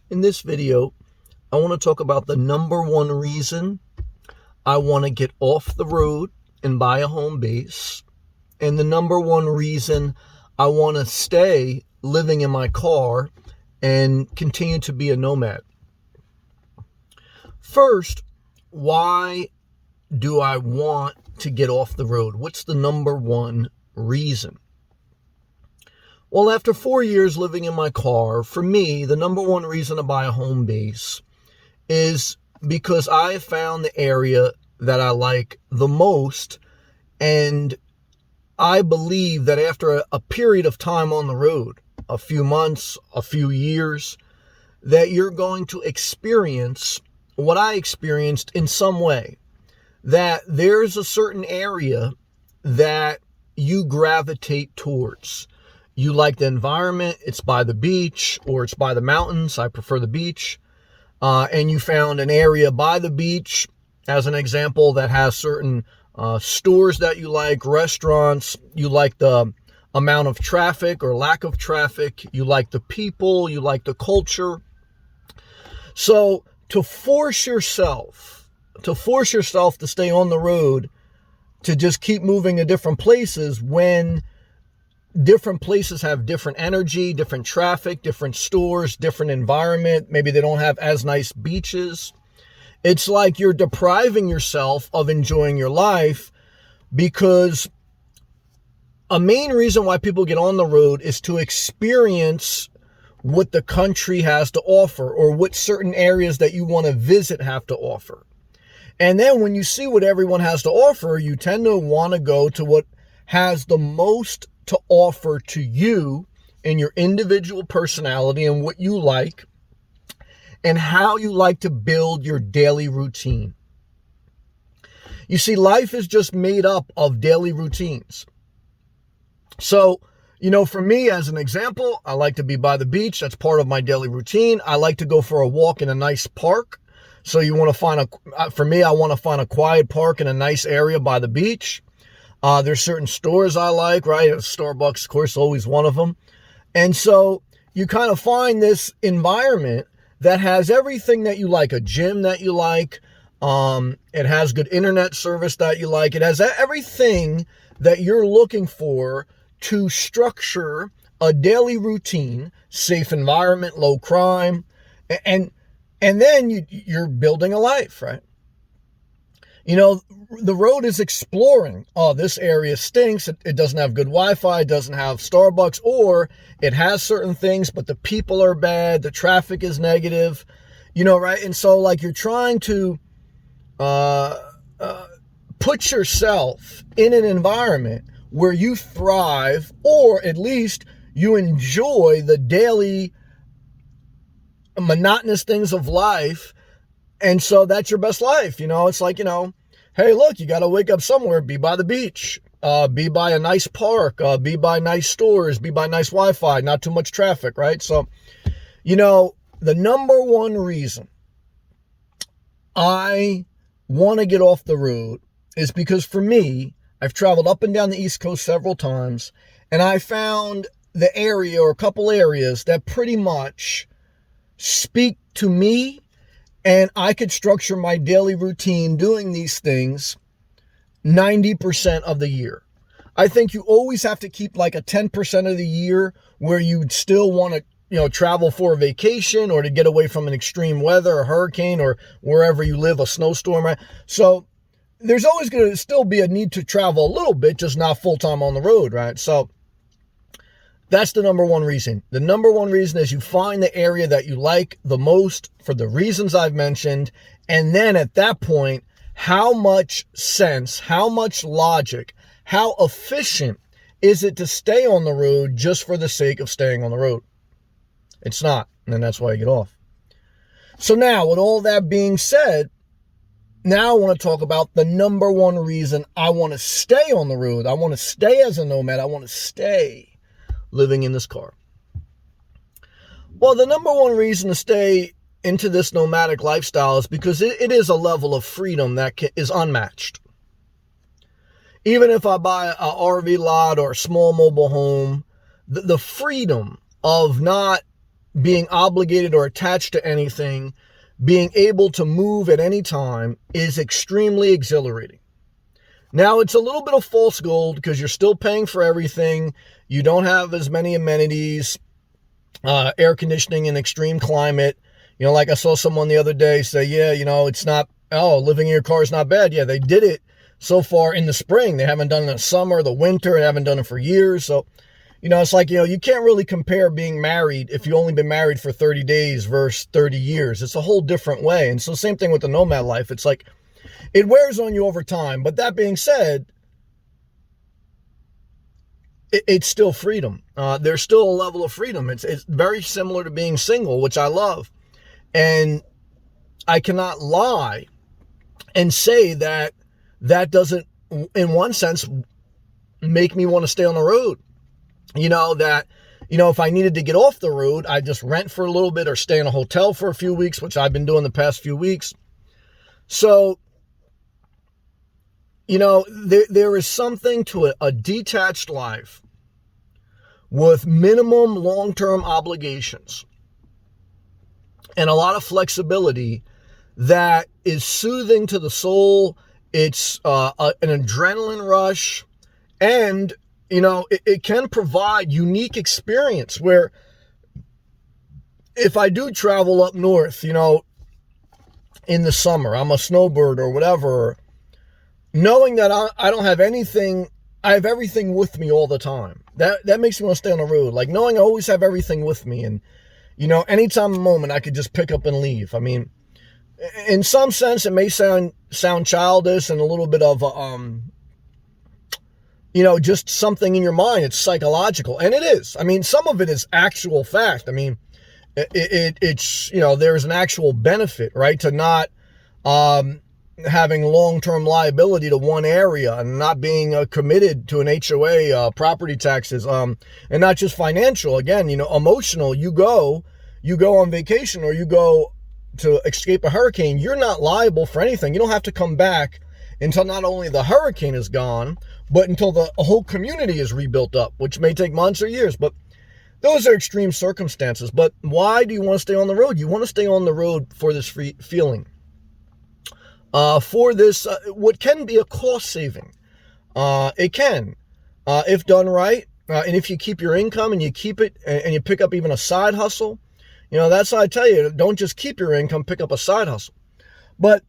In this video, I want to talk about the number one reason I want to get off the road and buy a home base, and the number one reason I want to stay living in my car and continue to be a nomad. First, why do I want to get off the road? What's the number one reason? Well, after 4 years living in my car, for me, the number one reason to buy a home base is because I have found the area that I like the most, and I believe that after a period of time on the road, a few months, a few years, that you're going to experience what I experienced in some way, that there's a certain area that you gravitate towards. You like the environment, it's by the beach or it's by the mountains. I prefer the beach. And you found an area by the beach, as an example, that has certain stores that you like, restaurants. You like the amount of traffic or lack of traffic. You like the people. You like the culture. So to force yourself to stay on the road, to just keep moving to different places when different places have different energy, different traffic, different stores, different environment. Maybe they don't have as nice beaches. It's like you're depriving yourself of enjoying your life, because a main reason why people get on the road is to experience what the country has to offer, or what certain areas that you want to visit have to offer. And then when you see what everyone has to offer, you tend to want to go to what has the most to offer to you in your individual personality and what you like and how you like to build your daily routine. You see, life is just made up of daily routines. So, for me, as an example, I like to be by the beach. That's part of my daily routine. I like to go for a walk in a nice park. So I want to find a quiet park in a nice area by the beach. There's certain stores I like, right? Starbucks, of course, always one of them. And so you kind of find this environment that has everything that you like, a gym that you like. It has good internet service that you like. It has everything that you're looking for to structure a daily routine, safe environment, low crime, and then you're building a life, right? The road is exploring. Oh, this area stinks. It doesn't have good Wi-Fi. It doesn't have Starbucks, or it has certain things, but the people are bad. The traffic is negative, right? And so you're trying to put yourself in an environment where you thrive, or at least you enjoy the daily monotonous things of life. And so that's your best life. It's like, hey, look, you got to wake up somewhere, be by the beach, be by a nice park, be by nice stores, be by nice Wi-Fi, not too much traffic, right? So, the number one reason I want to get off the road is because, for me, I've traveled up and down the East Coast several times, and I found the area or a couple areas that pretty much speak to me, and I could structure my daily routine doing these things 90% of the year. I think you always have to keep like a 10% of the year where you still want to, travel for a vacation or to get away from an extreme weather, a hurricane, or wherever you live, a snowstorm. Right? So there's always going to still be a need to travel a little bit, just not full time on the road, right? So that's the number one reason. The number one reason is you find the area that you like the most for the reasons I've mentioned. And then at that point, how much sense, how much logic, how efficient is it to stay on the road just for the sake of staying on the road? It's not. And that's why you get off. So now, with all that being said, now I want to talk about the number one reason I want to stay on the road. I want to stay as a nomad. I want to stay living in this car. Well, the number one reason to stay into this nomadic lifestyle is because it is a level of freedom that is unmatched. Even if I buy a RV lot or a small mobile home, the freedom of not being obligated or attached to anything, being able to move at any time is extremely exhilarating. Now, it's a little bit of false gold because you're still paying for everything. You don't have as many amenities, air conditioning in extreme climate. Like I saw someone the other day say, yeah, it's not, living in your car is not bad. Yeah, they did it so far in the spring. They haven't done it in the summer, the winter. They haven't done it for years. So, it's like, you can't really compare being married if you've only been married for 30 days versus 30 years. It's a whole different way. And so same thing with the nomad life. It's like, it wears on you over time. But that being said, it's still freedom. There's still a level of freedom. It's very similar to being single, which I love. And I cannot lie and say that doesn't, in one sense, make me want to stay on the road. If I needed to get off the road, I'd just rent for a little bit or stay in a hotel for a few weeks, which I've been doing the past few weeks. So, there is something to a detached life with minimum long-term obligations and a lot of flexibility that is soothing to the soul. It's an adrenaline rush, and it can provide unique experience where if I do travel up north, in the summer, I'm a snowbird or whatever, knowing that I don't have anything, I have everything with me all the time. That makes me want to stay on the road. Like knowing I always have everything with me, and anytime, a moment, I could just pick up and leave. I mean, in some sense, it may sound childish and a little bit of just something in your mind. It's psychological, and it is. I mean, some of it is actual fact. I mean, it's there's an actual benefit, right, to not having long-term liability to one area and not being committed to an HOA, property taxes, and not just financial. Again, emotional. You go on vacation or you go to escape a hurricane. You're not liable for anything. You don't have to come back until not only the hurricane is gone, but until the whole community is rebuilt up, which may take months or years. But those are extreme circumstances. But why do you want to stay on the road? You want to stay on the road for this free feeling. For this, what can be a cost saving. It can, if done right. And if you keep your income and you keep it and you pick up even a side hustle, that's how I tell you, don't just keep your income, pick up a side hustle. But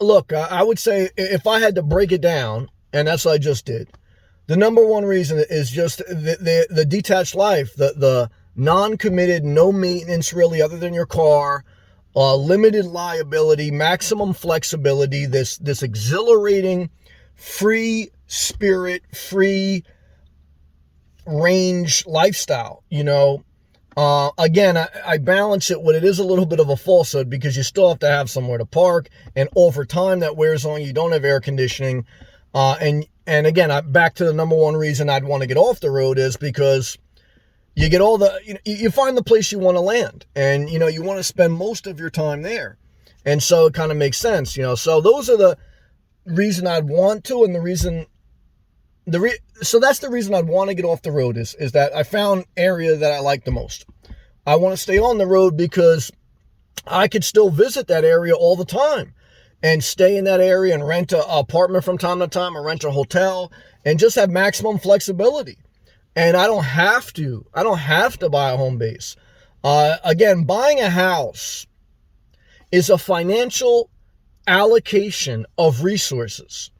look, I would say if I had to break it down, and that's what I just did, the number one reason is just the detached life, the non-committed, no maintenance really other than your car, limited liability, maximum flexibility, this exhilarating, free spirit, free range lifestyle, Again, I balance it when it is a little bit of a falsehood because you still have to have somewhere to park, and over time that wears on you. You don't have air conditioning. And again, back to the number one reason I'd want to get off the road is because you get all the, you find the place you want to land, and, you want to spend most of your time there. And so it kind of makes sense, so those are the reason I'd want to, and the reason, so that's the reason I'd want to get off the road is that I found area that I like the most. I want to stay on the road because I could still visit that area all the time and stay in that area and rent an apartment from time to time or rent a hotel and just have maximum flexibility. And I don't have to buy a home base. Again, buying a house is a financial allocation of resources.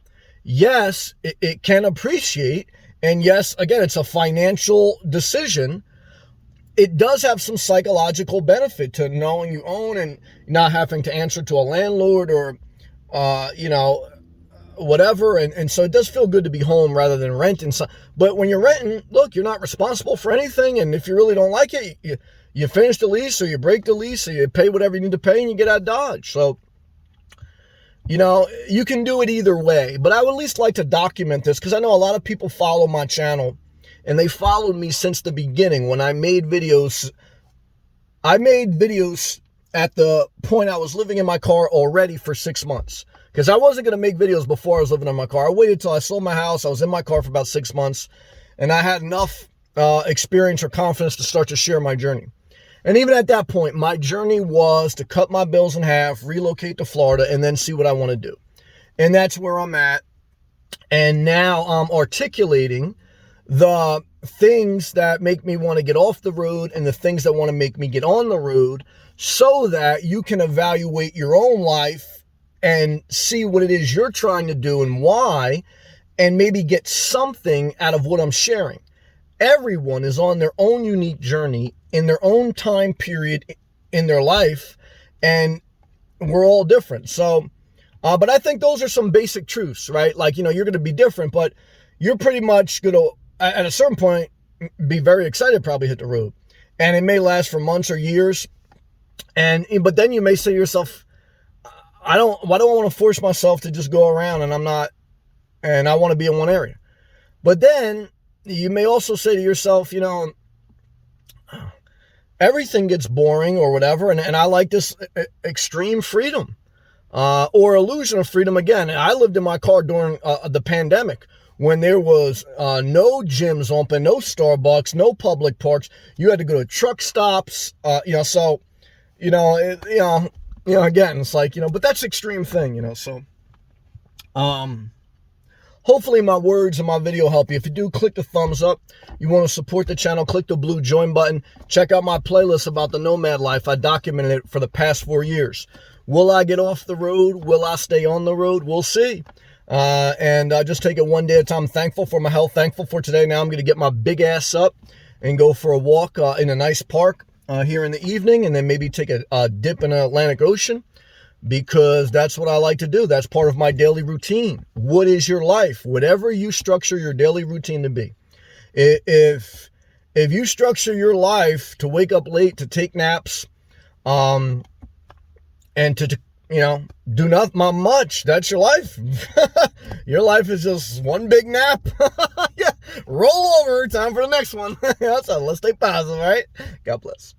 Yes, it can appreciate. And yes, again, it's a financial decision. It does have some psychological benefit to knowing you own and not having to answer to a landlord or, whatever. And so it does feel good to be home rather than renting. But when you're renting, look, you're not responsible for anything. And if you really don't like it, you finish the lease or you break the lease or you pay whatever you need to pay and you get out of Dodge. So, you can do it either way. But I would at least like to document this because I know a lot of people follow my channel and they followed me since the beginning when I made videos. I made videos at the point I was living in my car already for 6 months. Because I wasn't going to make videos before I was living in my car. I waited till I sold my house. I was in my car for about 6 months. And I had enough experience or confidence to start to share my journey. And even at that point, my journey was to cut my bills in half, relocate to Florida, and then see what I want to do. And that's where I'm at. And now I'm articulating the things that make me want to get off the road and the things that want to make me get on the road, so that you can evaluate your own life and see what it is you're trying to do and why, and maybe get something out of what I'm sharing. Everyone is on their own unique journey in their own time period in their life, and we're all different. So, but I think those are some basic truths, right? Like, you're going to be different, but you're pretty much going to, at a certain point, be very excited, probably hit the road. And it may last for months or years. But then you may say to yourself, why don't I want to force myself to just go around and I want to be in one area. But then you may also say to yourself, everything gets boring or whatever. And I like this extreme freedom, or illusion of freedom. Again, I lived in my car during the pandemic, when there was no gyms open, no Starbucks, no public parks. You had to go to truck stops, so, again, it's like, but that's extreme thing, so, hopefully my words and my video help you. If you do, click the thumbs up. You want to support the channel, click the blue join button. Check out my playlist about the nomad life. I documented it for the past 4 years. Will I get off the road? Will I stay on the road? We'll see. And just take it one day at a time. Thankful for my health, thankful for today. Now I'm going to get my big ass up and go for a walk in a nice park here in the evening, and then maybe take a dip in the Atlantic Ocean, because that's what I like to do. That's part of my daily routine. What is your life? Whatever you structure your daily routine to be. If you structure your life to wake up late, to take naps, and to do not much, that's your life. Your life is just one big nap. Yeah, roll over, time for the next one. That's all. Let's stay positive, all right? God bless.